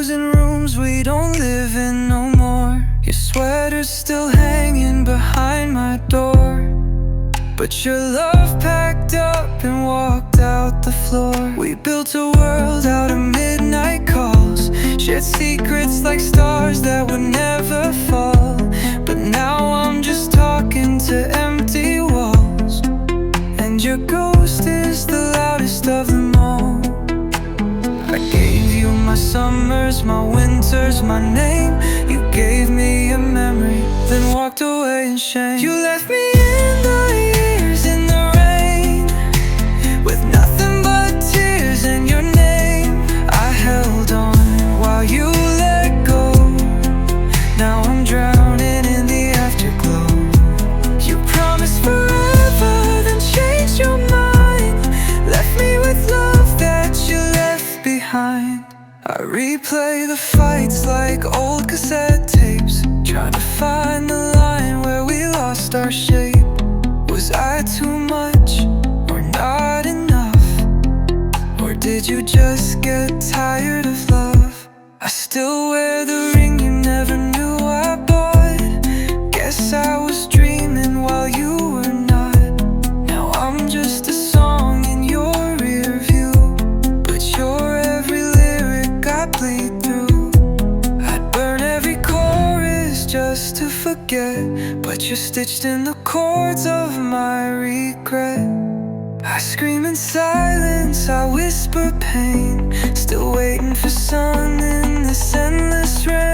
in rooms we don't live in no more. Your sweater's still hanging behind my door, but your love packed up and walked out the floor. We built a world out of midnight calls, shared secrets like stars that would never fall. But now I'm just talking to empty walls, and your ghost is the loudest of them all. I gave you my summers, my winters, my name. You gave me a memory, then walked away in shame. You left me in the years, in the rain, with nothing but tears and your name. I held on while you let go. Now I'm drowning in the afterglow. You promised forever, then changed your mind, left me with love that you left behind. I replay the fights like old cassette tapes, trying to find the line where we lost our shape. Was I too much or not enough? Or did you just get tired of love? I still wear the ring you never knew I bought. Guess I was dreaming while you were not. Now I'm just a song in your rear view, but your every lyric I bleed through. I'd burn every chorus just to forget, but you're stitched in the chords of my regret. I scream in silence, I whisper pain, still waiting for sun in this endless rain.